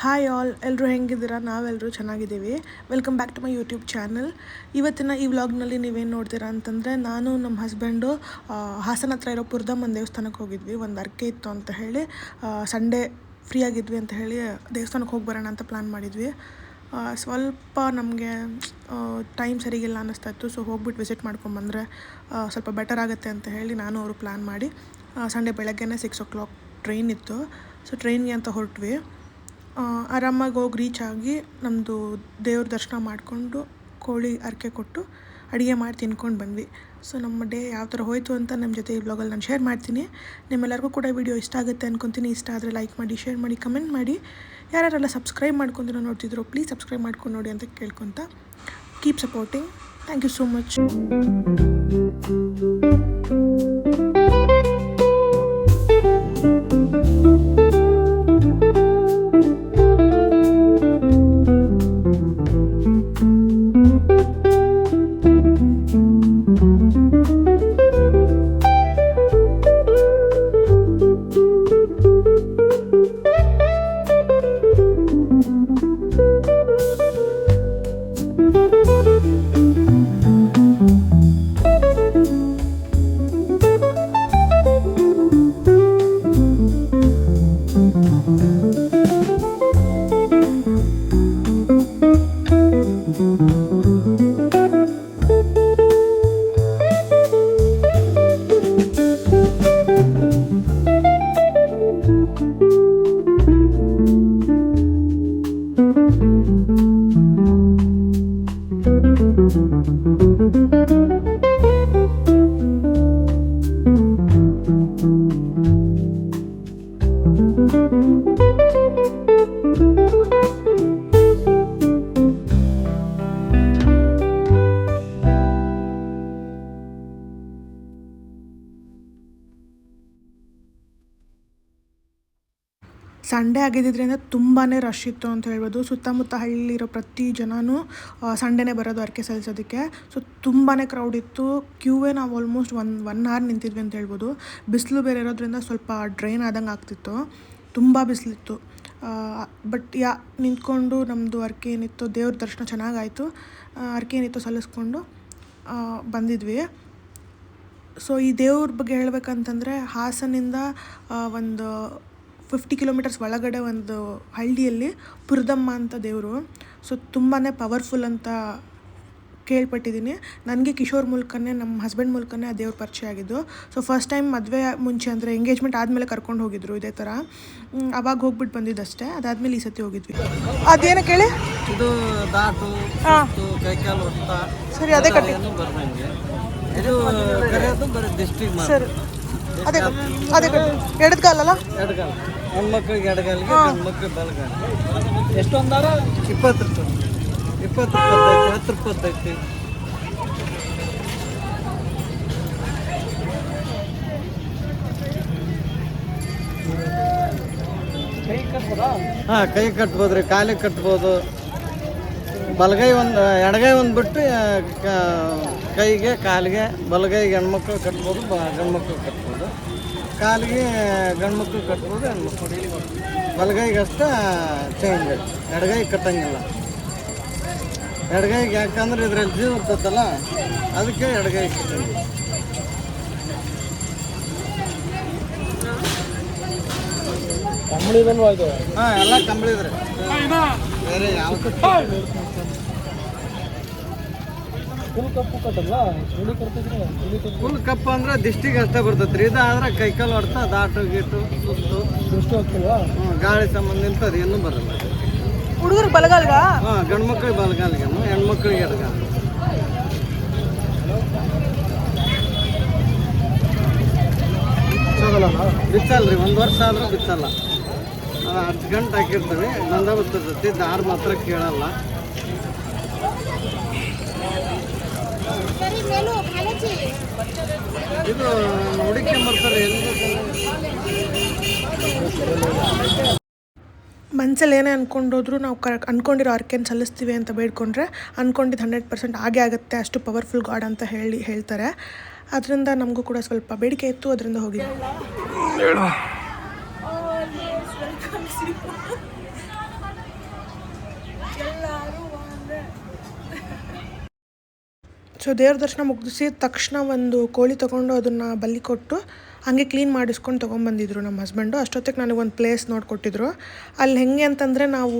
Hi all, ಎಲ್ಲರೂ ಹೆಂಗಿದ್ದೀರಾ? ನಾವೆಲ್ಲರೂ ಚೆನ್ನಾಗಿದ್ದೀವಿ. Welcome back to my YouTube channel. ಇವತ್ತಿನ ಈ ವ್ಲಾಗ್ನಲ್ಲಿ ನೀವೇನು ನೋಡ್ತೀರಾ ಅಂತಂದರೆ, ನಾನು ನಮ್ಮ ಹಸ್ಬೆಂಡು ಹಾಸನ ಹತ್ರ ಇರೋ ಪುರದಮ್ಮನ ದೇವಸ್ಥಾನಕ್ಕೆ ಹೋಗಿದ್ವಿ. ಒಂದು ಅರ್ಕೆ ಇತ್ತು ಅಂತ ಹೇಳಿ, ಸಂಡೇ ಫ್ರೀ ಆಗಿದ್ವಿ ಅಂತ ಹೇಳಿ ದೇವಸ್ಥಾನಕ್ಕೆ ಹೋಗಿ ಬರೋಣ ಅಂತ ಪ್ಲ್ಯಾನ್ ಮಾಡಿದ್ವಿ. ಸ್ವಲ್ಪ ನಮಗೆ ಟೈಮ್ ಸರಿಗಿಲ್ಲ ಅನ್ನಿಸ್ತಾ ಇತ್ತು. ಸೊ ಹೋಗ್ಬಿಟ್ಟು ವಿಸಿಟ್ ಮಾಡ್ಕೊಂಬಂದರೆ ಸ್ವಲ್ಪ ಬೆಟರ್ ಆಗುತ್ತೆ ಅಂತ ಹೇಳಿ ನಾನು ಅವರು ಪ್ಲ್ಯಾನ್ ಮಾಡಿ ಸಂಡೇ ಬೆಳಗ್ಗೆನೇ 6 o'clock ಟ್ರೈನ್ ಇತ್ತು. ಸೊ ಟ್ರೈನ್ಗೆ ಅಂತ ಹೊರಟ್ವಿ. ಆರಾಮಾಗಿ ಹೋಗಿ ರೀಚ್ ಆಗಿ ನಮ್ಮದು ದೇವ್ರ ದರ್ಶನ ಮಾಡಿಕೊಂಡು ಕೋಳಿ ಅರ್ಕೆ ಕೊಟ್ಟು ಅಡುಗೆ ಮಾಡಿ ತಿನ್ಕೊಂಡು ಬಂದ್ವಿ. ಸೊ ನಮ್ಮ ಡೇ ಯಾವ ಥರ ಹೋಯಿತು ಅಂತ ನಿಮ್ಮ ಜೊತೆ ಈ ವ್ಲಾಗಲ್ಲಿ ನಾನು ಶೇರ್ ಮಾಡ್ತೀನಿ. ನಿಮ್ಮೆಲ್ಲರಿಗೂ ಕೂಡ ವಿಡಿಯೋ ಇಷ್ಟ ಆಗುತ್ತೆ ಅಂದ್ಕೊತೀನಿ. ಇಷ್ಟ ಆದರೆ ಲೈಕ್ ಮಾಡಿ, ಶೇರ್ ಮಾಡಿ, ಕಮೆಂಟ್ ಮಾಡಿ. ಯಾರ್ಯಾರೆಲ್ಲ ಸಬ್ಸ್ಕ್ರೈಬ್ ಮಾಡ್ಕೊಂಡು ನೋಡ್ತಿದ್ರು ಪ್ಲೀಸ್ ಸಬ್ಸ್ಕ್ರೈಬ್ ಮಾಡ್ಕೊಂಡು ನೋಡಿ ಅಂತ ಕೇಳ್ಕೊತ, keep supporting. Thank you so much. Sunday ಆಗಿದ್ದರಿಂದ ತುಂಬಾ ರಶ್ ಇತ್ತು ಅಂತ ಹೇಳ್ಬೋದು. ಸುತ್ತಮುತ್ತ ಹಳ್ಳಿಲಿರೋ ಪ್ರತಿ ಜನನೂ ಸಂಡೇನೇ ಬರೋದು ಅರ್ಕೆ ಸಲ್ಲಿಸೋದಕ್ಕೆ. ಸೊ ತುಂಬಾ ಕ್ರೌಡ್ ಇತ್ತು. ಕ್ಯೂವೇ ನಾವು ಆಲ್ಮೋಸ್ಟ್ ಒನ್ ಅವರ್ ನಿಂತಿದ್ವಿ ಅಂತ ಹೇಳ್ಬೋದು. ಬಿಸಿಲು ಬೇರೆ ಇರೋದ್ರಿಂದ ಸ್ವಲ್ಪ ಡ್ರೈನ್ ಆದಂಗೆ ಆಗ್ತಿತ್ತು. ತುಂಬ ಬಿಸಿಲಿತ್ತು. ಬಟ್ ನಿಂತ್ಕೊಂಡು ನಮ್ಮದು ಅರ್ಕೆ ಏನಿತ್ತು, ದೇವ್ರ ದರ್ಶನ ಚೆನ್ನಾಗಾಯಿತು. ಅರ್ಕೆ ಏನಿತ್ತು ಸಲ್ಲಿಸ್ಕೊಂಡು ಬಂದಿದ್ವಿ. ಸೊ ಈ ದೇವ್ರ ಬಗ್ಗೆ ಹೇಳ್ಬೇಕಂತಂದರೆ, ಹಾಸನಿಂದ ಒಂದು 50 kilometers ಒಳಗಡೆ ಒಂದು ಹಳ್ಳಿಯಲ್ಲಿ ಪುರದಮ್ಮ ಅಂತ ದೇವರು. ಸೊ ತುಂಬಾ ಪವರ್ಫುಲ್ ಅಂತ ಕೇಳ್ಪಟ್ಟಿದ್ದೀನಿ. ನನಗೆ ಕಿಶೋರ್ ಮೂಲಕನೇ, ನಮ್ಮ ಹಸ್ಬೆಂಡ್ ಮೂಲಕನೇ ಆ ದೇವ್ರ ಪರಿಚಯ ಆಗಿದ್ದು. ಸೊ ಫಸ್ಟ್ ಟೈಮ್ ಮದುವೆ ಮುಂಚೆ ಅಂದರೆ ಎಂಗೇಜ್ಮೆಂಟ್ ಆದಮೇಲೆ ಕರ್ಕೊಂಡು ಹೋಗಿದ್ರು ಇದೇ ಥರ. ಅವಾಗ ಹೋಗ್ಬಿಟ್ಟು ಬಂದಿದ್ದಷ್ಟೇ. ಅದಾದಮೇಲೆ ಈ ಸತಿ ಹೋಗಿದ್ವಿ. ಅದೇನ ಕೇಳಿ, ಇದು ದಾಟು ಕೈಕಾಲು ಹೊತ್ತ ಸರಿ, ಅದೇ ಕಟ್ಟಿ ಇದು ಕರೆಯೋದು ಬರೀ ಡಿಸ್ಟ್ರಿಕ್ಟ್ ಸರಿ, ಅದೇ ಕಟ್ಟಿ ಎಡದ ಕಾಲಲ್ಲ, ಎಡಗಾಲ ಹೆಣ್ಮಕ್ಳಿಗೆ ಎಡಗಾಲಿಗೆ, ಗಂಡು ಮಕ್ಳಿಗೆ ಬಲಗಾಲ. ಎಷ್ಟೊಂದಾರ 20 ರೂಪಾಯಿ, 20 ರೂಪಾಯಿ, 10 ರೂಪಾಯಿ ಐತಿ. ಹಾಂ, ಕೈ ಕಟ್ಬೋದು ರೀ, ಕಾಲಿಗೆ ಕಟ್ಬೋದು. ಬಲಗೈ ಒಂದು, ಎಡಗೈ ಒಂದು ಬಿಟ್ಟು ಕೈಗೆ, ಕಾಲಿಗೆ, ಬಲಗೈಗೆ ಹೆಣ್ಮಕ್ಳು ಕಟ್ಬೋದು, ಗಂಡು ಮಕ್ಳು ಕಟ್ಬೋದು. ಕಾಲಿಗೆ ಗಂಡು ಮಕ್ಳು ಕಟ್ಬೋದು, ಹೆಣ್ಮಕ್ಳು. ಬಲಗೈಗೆ ಅಷ್ಟೇ ಚೇಂಜ್, ಎಡಗೈ ಕಟ್ಟಂಗಿಲ್ಲ. ಎಡಗೈಗೆ ಯಾಕಂದ್ರೆ ಇದ್ರಲ್ಲಿ ಜೀವ ಇರ್ತದಲ್ಲ, ಅದಕ್ಕೆ ಎಡಗೈ ಕಟ್ಟಂಗಿಲ್ಲ. ಹಾಂ, ಎಲ್ಲ ಕಂಬಳಿದ್ರಿ, ಬೇರೆ ಯಾವ ಫುಲ್ ಕಪ್ ಅಂದ್ರೆ ದಿಷ್ಟಿಗೆ ಅಷ್ಟೇ ಬರ್ತೈತ್ರಿ. ಇದಾದ್ರೆ ಕೈಕಾಲು ಹೊಡ್ತಾ ದಾಟು ಗೀಟು ಸುಸ್ತು ಗಾಳಿ ಸಂಬಂಧ ನಿಂತದು ಏನೂ ಬರಲ್ಲ. ಹುಡುಗರಿಗೆ ಬಲಗಾಲ್ಗ, ಹಾಂ, ಗಂಡು ಮಕ್ಳಿಗೆ ಬಲಗಾಲಿಗೆ, ಹೆಣ್ಮಕ್ಳಿಗೆ ಎಡಗಾಲ. ಬಿಚ್ಚಲ್ರಿ, 1 ವರ್ಷ ಆದ್ರೂ ಬಿಚ್ಚಲ್ಲ. 10 ಗಂಟೆ ಹಾಕಿರ್ತೀವಿ, ಬಂದ ಬರ್ತೈತಿ. ದಾರ ಮಾತ್ರ ಕೇಳಲ್ಲ. ಇದು ಹುಡುಕೊಂಬರ್ತಾರೆ. ಮನಸ್ಸಲ್ಲಿ ಏನೇ ಅಂದ್ಕೊಂಡೋದ್ರು ನಾವು ಅಂದ್ಕೊಂಡಿರೋ ಅರ್ಕೆನ ಸಲ್ಲಿಸ್ತೀವಿ ಅಂತ ಬೇಡ್ಕೊಂಡ್ರೆ ಅಂದ್ಕೊಂಡಿದ್ದು 100% ಆಗೇ ಆಗುತ್ತೆ. ಅಷ್ಟು ಪವರ್ಫುಲ್ ಗಾಡ್ ಅಂತ ಹೇಳ್ತಾರೆ. ಅದರಿಂದ ನಮಗೂ ಕೂಡ ಸ್ವಲ್ಪ ಬೇಡಿಕೆ ಇತ್ತು, ಅದರಿಂದ ಹೋಗಿದ್ವಿ. ಸೊ ದೇವ್ರ ದರ್ಶನ ಮುಗಿಸಿದ ತಕ್ಷಣ ಒಂದು ಕೋಳಿ ತೊಗೊಂಡು ಅದನ್ನು ಬಲಿ ಕೊಟ್ಟು ಹಾಗೆ ಕ್ಲೀನ್ ಮಾಡಿಸ್ಕೊಂಡು ತೊಗೊಂಬಂದಿದ್ರು ನಮ್ಮ ಹಸ್ಬೆಂಡು. ಅಷ್ಟೊತ್ತಿಗೆ ನನಗೆ ಒಂದು ಪ್ಲೇಸ್ ನೋಡಿಕೊಟ್ಟಿದ್ರು. ಅಲ್ಲಿ ಹೆಂಗೆ ಅಂತಂದರೆ ನಾವು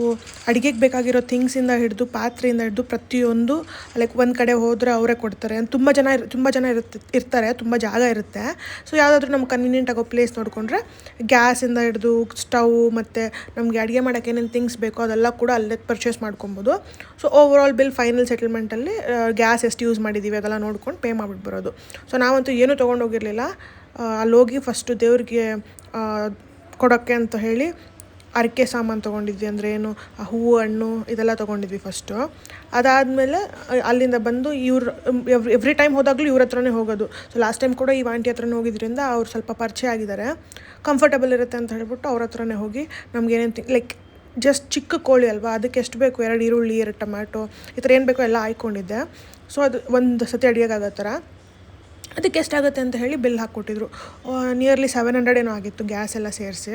ಅಡುಗೆಗೆ ಬೇಕಾಗಿರೋ ಥಿಂಗ್ಸಿಂದ ಹಿಡಿದು ಪಾತ್ರೆಯಿಂದ ಹಿಡಿದು ಪ್ರತಿಯೊಂದು ಲೈಕ್ ಒಂದು ಕಡೆ ಹೋದರೆ ಅವರೇ ಕೊಡ್ತಾರೆ. ತುಂಬ ಜನ ಇರ್ತಾರೆ, ತುಂಬ ಜಾಗ ಇರುತ್ತೆ. ಸೊ ಯಾವುದಾದ್ರೂ ನಮ್ಗೆ ಕನ್ವೀನಿಯೆಂಟ್ ಆಗೋ ಪ್ಲೇಸ್ ನೋಡಿಕೊಂಡ್ರೆ ಗ್ಯಾಸಿಂದ ಹಿಡಿದು ಸ್ಟವ್ ಮತ್ತು ನಮಗೆ ಅಡುಗೆ ಮಾಡೋಕ್ಕೆ ಏನೇನು ಥಿಂಗ್ಸ್ ಬೇಕೋ ಅದೆಲ್ಲ ಕೂಡ ಅಲ್ಲೇ ಪರ್ಚೇಸ್ ಮಾಡ್ಕೊಬೋದು. ಸೊ ಓವರಾಲ್ ಬಿಲ್ ಫೈನಲ್ ಸೆಟಲ್ಮೆಂಟಲ್ಲಿ ಗ್ಯಾಸ್ ಎಷ್ಟು ಯೂಸ್ ಮಾಡಿದ್ದೀವಿ ಅದೆಲ್ಲ ನೋಡ್ಕೊಂಡು ಪೇ ಮಾಡಿಬಿಟ್ಟು ಬರೋದು. ಸೊ ನಾವಂತೂ ಏನೂ ತೊಗೊಂಡೋಗಿರಲಿಲ್ಲ. ಅಲ್ಲೋಗಿ ಫಸ್ಟು ದೇವ್ರಿಗೆ ಕೊಡೋಕ್ಕೆ ಅಂತ ಹೇಳಿ ಅರಿಕೆ ಸಾಮಾನು ತೊಗೊಂಡಿದ್ವಿ. ಅಂದರೆ ಏನು ಹೂವು ಹಣ್ಣು ಇದೆಲ್ಲ ತೊಗೊಂಡಿದ್ವಿ ಫಸ್ಟು. ಅದಾದಮೇಲೆ ಅಲ್ಲಿಂದ ಬಂದು ಎವ್ರಿ ಟೈಮ್ ಹೋದಾಗಲೂ ಇವ್ರ ಹತ್ರನೇ ಹೋಗೋದು. ಸೊ ಲಾಸ್ಟ್ ಟೈಮ್ ಕೂಡ ಈ ಆಂಟಿ ಹತ್ರನೇ ಹೋಗಿದ್ರಿಂದ ಅವ್ರು ಸ್ವಲ್ಪ ಪರಿಚಯ ಆಗಿದ್ದಾರೆ, ಕಂಫರ್ಟಬಲ್ ಇರುತ್ತೆ ಅಂತ ಹೇಳ್ಬಿಟ್ಟು ಅವ್ರ ಹತ್ರನೇ ಹೋಗಿ ನಮ್ಗೇನೇನು ಲೈಕ್ ಜಸ್ಟ್ ಚಿಕ್ಕ ಕೋಳಿ ಅಲ್ವಾ, ಅದಕ್ಕೆ ಎಷ್ಟು ಬೇಕು 2 ಈರುಳ್ಳಿ 2 ಟೊಮ್ಯಾಟೊ ಈ ಥರ ಏನು ಬೇಕೋ ಎಲ್ಲ ಹಾಕ್ಕೊಂಡಿದ್ದೆ. ಸೊ ಅದು ಒಂದು ಸತಿ ಅಡುಗೆಗಾಗೋ ಥರ ಅದಕ್ಕೆ ಎಷ್ಟಾಗುತ್ತೆ ಅಂತ ಹೇಳಿ ಬಿಲ್ ಹಾಕ್ಕೊಟ್ಟಿದ್ರು. ನಿಯರ್ಲಿ 700 ಏನೋ ಆಗಿತ್ತು ಗ್ಯಾಸ್ ಎಲ್ಲ ಸೇರಿಸಿ.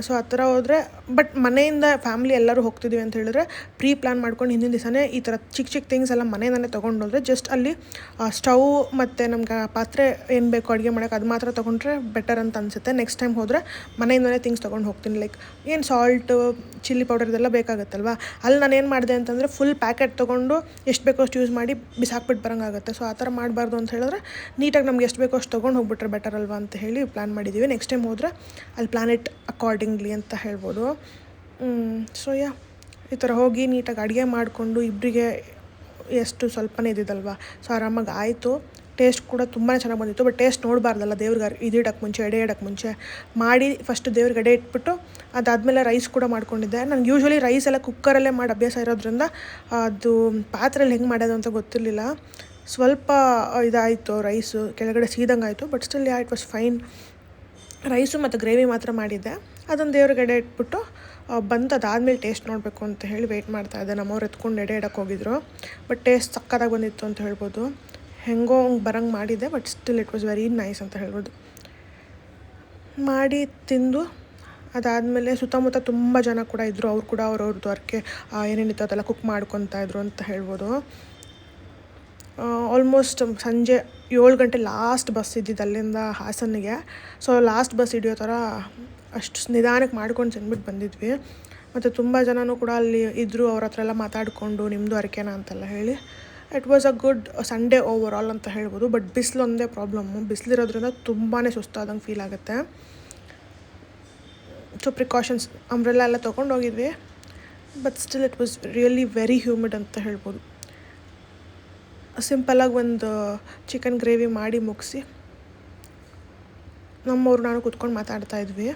ಸೊ ಆ ಥರ ಹೋದರೆ ಬಟ್ ಮನೆಯಿಂದ ಫ್ಯಾಮ್ಲಿ ಎಲ್ಲರೂ ಹೋಗ್ತಿದ್ದೀವಿ ಅಂತ ಹೇಳಿದ್ರೆ ಪ್ರೀ ಪ್ಲ್ಯಾನ್ ಮಾಡ್ಕೊಂಡು ಹಿಂದಿನ ದಿವಸನೇ ಈ ಥರ ಚಿಕ್ಕ ಥಿಂಗ್ಸ್ ಎಲ್ಲ ಮನೆಯಿಂದನೇ ತೊಗೊಂಡೋದ್ರೆ ಜಸ್ಟ್ ಅಲ್ಲಿ ಸ್ಟವ್ ಮತ್ತು ನಮ್ಗೆ ಪಾತ್ರೆ ಏನು ಬೇಕು ಅಡುಗೆ ಮಾಡೋಕೆ ಅದು ಮಾತ್ರ ತೊಗೊಂಡ್ರೆ ಬೆಟರ್ ಅಂತ ಅನಿಸುತ್ತೆ. ನೆಕ್ಸ್ಟ್ ಟೈಮ್ ಹೋದರೆ ಮನೆಯಿಂದನೇ ಥಿಂಗ್ಸ್ ತೊಗೊಂಡು ಹೋಗ್ತೀನಿ. ಲೈಕ್ ಏನು ಸಾಲ್ಟು ಚಿಲ್ಲಿ ಪೌಡರ್ ಇದೆಲ್ಲ ಬೇಕಾಗುತ್ತಲ್ವ. ಅಲ್ಲಿ ನಾನು ಏನು ಮಾಡಿದೆ ಅಂತಂದರೆ ಫುಲ್ ಪ್ಯಾಕೆಟ್ ತೊಗೊಂಡು ಎಷ್ಟು ಬೇಕೋ ಅಷ್ಟು ಯೂಸ್ ಮಾಡಿ ಬಿಸಾಕ್ಬಿಟ್ಟು ಬರೋಂಗಾಗುತ್ತೆ. ಸೊ ಆ ಥರ ಮಾಡಬಾರ್ದು ಅಂತ ಹೇಳಿದ್ರೆ ನೀಟಾಗಿ ನಮ್ಗೆ ಎಷ್ಟು ಬೇಕೋ ಅಷ್ಟು ತೊಗೊಂಡು ಹೋಗ್ಬಿಟ್ರೆ ಬೆಟರ್ ಅಲ್ವಾ ಅಂತ ಹೇಳಿ ಪ್ಲ್ಯಾನ್ ಮಾಡಿದ್ದೀವಿ. ನೆಕ್ಸ್ಟ್ ಟೈಮ್ ಹೋದರೆ ಅಲ್ಲಿ ಪ್ಲಾನೆಟ್ ಅಕಾರ್ಡಿಂಗ್ಲಿ ಅಂತ ಹೇಳ್ಬೋದು. ಸೊ ಈ ಥರ ಹೋಗಿ ನೀಟಾಗಿ ಅಡುಗೆ ಮಾಡಿಕೊಂಡು ಇಬ್ಬರಿಗೆ ಎಷ್ಟು ಸ್ವಲ್ಪನೇ ಇದ್ದಿದ್ದಲ್ವ, ಸೊ ಆರಾಮಾಗಿ ಆಯಿತು. ಟೇಸ್ಟ್ ಕೂಡ ತುಂಬಾ ಚೆನ್ನಾಗಿ ಬಂದಿತ್ತು. ಬಟ್ ಟೇಸ್ಟ್ ನೋಡಬಾರ್ದಲ್ಲ ದೇವ್ರಿಗೆ ಇಡಕ್ಕೆ ಮುಂಚೆ, ಎಡೆ ಇಡೋಕ್ಕೆ ಮುಂಚೆ ಮಾಡಿ ಫಸ್ಟ್ ದೇವ್ರಿಗೆ ಎಡೆ ಇಟ್ಬಿಟ್ಟು ಅದಾದಮೇಲೆ ರೈಸ್ ಕೂಡ ಮಾಡ್ಕೊಂಡಿದ್ದೆ. ನನಗೆ ಯೂಶ್ವಲಿ ರೈಸ್ ಎಲ್ಲ ಕುಕ್ಕರಲ್ಲೇ ಮಾಡಿ ಅಭ್ಯಾಸ ಇರೋದ್ರಿಂದ ಅದು ಪಾತ್ರೆಯಲ್ಲಿ ಹೆಂಗೆ ಮಾಡೋದು ಅಂತ ಗೊತ್ತಿರಲಿಲ್ಲ. ಸ್ವಲ್ಪ ಇದಾಯಿತು, ರೈಸು ಕೆಳಗಡೆ ಸೀದಂಗೆ ಆಯಿತು. But still it was fine. Rice ಮತ್ತು ಗ್ರೇವಿ ಮಾತ್ರ ಮಾಡಿದ್ದೆ. ಅದನ್ನು ದೇವ್ರಿಗೆ ಎಡೆ ಇಟ್ಬಿಟ್ಟು ಬಂದು ಅದಾದಮೇಲೆ ಟೇಸ್ಟ್ ನೋಡಬೇಕು ಅಂತ ಹೇಳಿ ವೆಯ್ಟ್ ಮಾಡ್ತಾಯಿದ್ದೆ. ನಮ್ಮವ್ರು ಎತ್ಕೊಂಡು ಎಡೆ ಇಡಕ್ಕೆ ಹೋಗಿದ್ರು. ಬಟ್ ಟೇಸ್ಟ್ ಸಕ್ಕತ್ತಾಗಿ ಬಂದಿತ್ತು ಅಂತ ಹೇಳ್ಬೋದು. ಹೆಂಗೋ ಹಂಗೆ ಬರಂಗೆ ಮಾಡಿದ್ದೆ, but still it was very nice ಅಂತ ಹೇಳ್ಬೋದು. ಮಾಡಿ ತಿಂದು ಅದಾದಮೇಲೆ ಸುತ್ತಮುತ್ತ ತುಂಬ ಜನ ಕೂಡ ಇದ್ದರು. ಅವ್ರು ಕೂಡ ಅವ್ರವ್ರದ್ದು ಅರ್ಕೆ ಏನೇನಿತ್ತು ಅದೆಲ್ಲ ಕುಕ್ ಮಾಡ್ಕೊತಾ ಇದ್ರು ಅಂತ ಹೇಳ್ಬೋದು. ಆಲ್ಮೋಸ್ಟ್ ಸಂಜೆ 7 ಗಂಟೆ ಲಾಸ್ಟ್ ಬಸ್ ಇದ್ದಿದ್ದು ಅಲ್ಲಿಂದ ಹಾಸನಿಗೆ. ಸೊ ಲಾಸ್ಟ್ ಬಸ್ ಹಿಡಿಯೋ ಥರ ಅಷ್ಟು ನಿಧಾನಕ್ಕೆ ಮಾಡ್ಕೊಂಡು ಚೆಂದ್ಬಿಟ್ಟು ಬಂದಿದ್ವಿ. ಮತ್ತು ತುಂಬ ಜನನೂ ಕೂಡ ಅಲ್ಲಿ ಇದ್ದರು. ಅವ್ರ ಹತ್ರ ಎಲ್ಲ ಮಾತಾಡಿಕೊಂಡು ನಿಮ್ಮದು ಅರಿಕೆನಾ ಅಂತೆಲ್ಲ ಹೇಳಿ it was a good Sunday over all ಅಂತ ಹೇಳ್ಬೋದು. ಬಟ್ ಬಿಸಿಲು ಒಂದೇ ಪ್ರಾಬ್ಲಮ್ಮು. ಬಿಸಿಲಿರೋದ್ರಿಂದ ತುಂಬಾ ಸುಸ್ತಾದಂಗೆ ಫೀಲ್ ಆಗುತ್ತೆ. ಸೊ ಪ್ರಿಕಾಷನ್ಸ್ ಅಂಬ್ರೆಲ್ಲ ಎಲ್ಲ ತೊಗೊಂಡೋಗಿದ್ವಿ. But still it was really very humid ಅಂತ ಹೇಳ್ಬೋದು. ಸಿಂಪಲಾಗಿ ಒಂದು ಚಿಕನ್ ಗ್ರೇವಿ ಮಾಡಿ ಮುಗಿಸಿ ನಮ್ಮವ್ರು ನಾನು ಕೂತ್ಕೊಂಡು ಮಾತಾಡ್ತಾಯಿದ್ವಿ.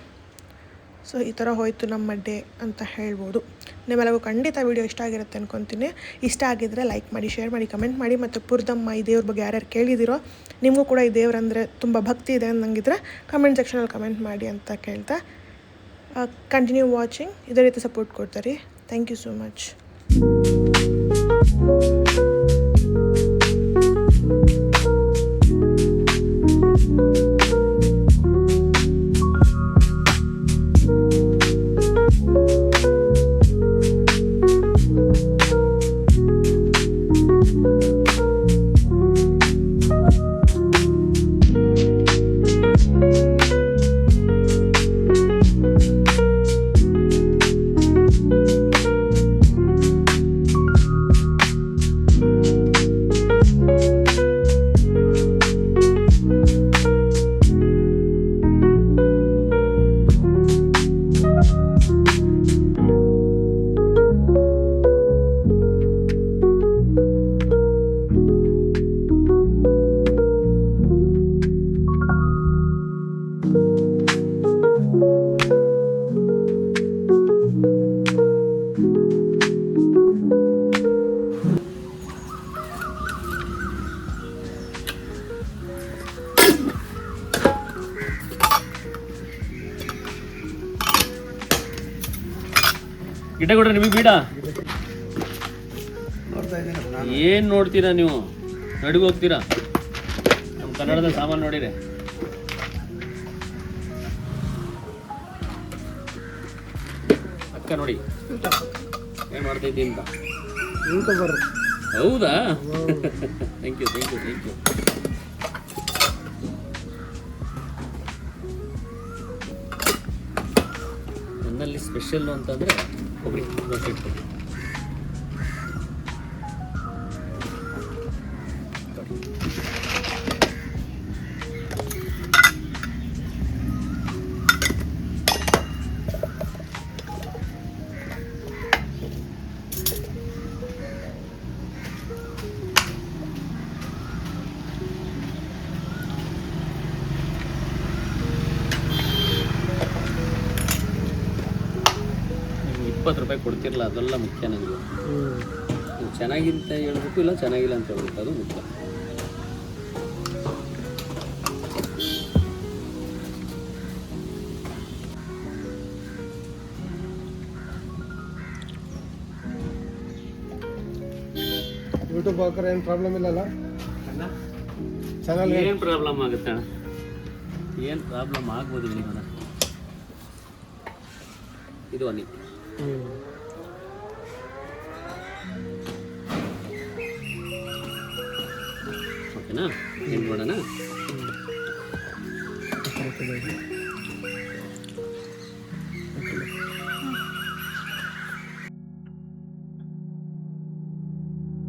ಸೊ ಈ ಥರ ಹೋಯಿತು ನಮ್ಮ ಡೇ ಅಂತ ಹೇಳ್ಬೋದು. ನಿಮ್ಮೆಲ್ಲರಿಗೂ ಖಂಡಿತ ವೀಡಿಯೋ ಇಷ್ಟ ಆಗಿರುತ್ತೆ ಅಂದ್ಕೊತೀನಿ. ಇಷ್ಟ ಆಗಿದ್ದರೆ ಲೈಕ್ ಮಾಡಿ, ಶೇರ್ ಮಾಡಿ, ಕಮೆಂಟ್ ಮಾಡಿ. ಮತ್ತು ಪುರದಮ್ಮ ಈ ದೇವ್ರ ಬಗ್ಗೆ ಯಾರ್ಯಾರು ಕೇಳಿದಿರೋ, ನಿಮಗೂ ಕೂಡ ಈ ದೇವ್ರಂದರೆ ತುಂಬ ಭಕ್ತಿ ಇದೆ ಅನ್ನಂಗಿದ್ರೆ ಕಮೆಂಟ್ ಸೆಕ್ಷನಲ್ಲಿ ಕಮೆಂಟ್ ಮಾಡಿ ಅಂತ ಕೇಳ್ತಾ ಕಂಟಿನ್ಯೂ ವಾಚಿಂಗ್. ಇದೇ ರೀತಿ ಸಪೋರ್ಟ್ ಕೊಡ್ತಾರೆ. Thank you so much. ಗಿಡ ಕೊಡ್ರಿ ನಿಮಗೆ ಬೀಡ ಏನು ನೋಡ್ತೀರಾ ನೀವು? ನಡುಗೆ ಹೋಗ್ತೀರಾ? ನಮ್ಮ ಕನ್ನಡದ ಸಾಮಾನು ನೋಡಿರಿ. ಅಕ್ಕ ನೋಡಿ ಏನು ಮಾಡ್ತೈತಿ ಅಂತ. ಯೂಟ್ಯೂಬರ್. ಹೌದಾ? Thank you thank you thank you. ನನ್ನಲ್ಲಿ ಸ್ಪೆಷಲ್ಲು ಅಂತಂದರೆ ಕೊಬ್ಬರಿ ದೋಸೆ ಇಟ್ಟು ₹20 ಕೊಡ್ತಿರಲ್ಲ, ಅದೆಲ್ಲ ಮುಖ್ಯ ನನಗೆ. ನೀವು ಚೆನ್ನಾಗಿಂತ ಹೇಳ್ಬೇಕು, ಇಲ್ಲ ಚೆನ್ನಾಗಿಲ್ಲ ಅಂತ ಹೇಳ್ಬೇಕು, ಅದು ಮುಖ್ಯ. ಯೂಟ್ಯೂಬ್ ಹಾಕಿದ್ರೆ ಏನು ಪ್ರಾಬ್ಲಮ್ ಇಲ್ಲಲ್ಲ? ಚಾನಲ್ ಏನು ಪ್ರಾಬ್ಲಮ್ ಆಗುತ್ತೆ ಅಣ್ಣ? ಏನು ಪ್ರಾಬ್ಲಮ್ ಆಗ್ಬೋದು ನಿಮ್ಮನ್ನ? ಇದು ಅನ್ನಿ ಓಕೆನಾ? ಏನು ಮಾಡೋಣ?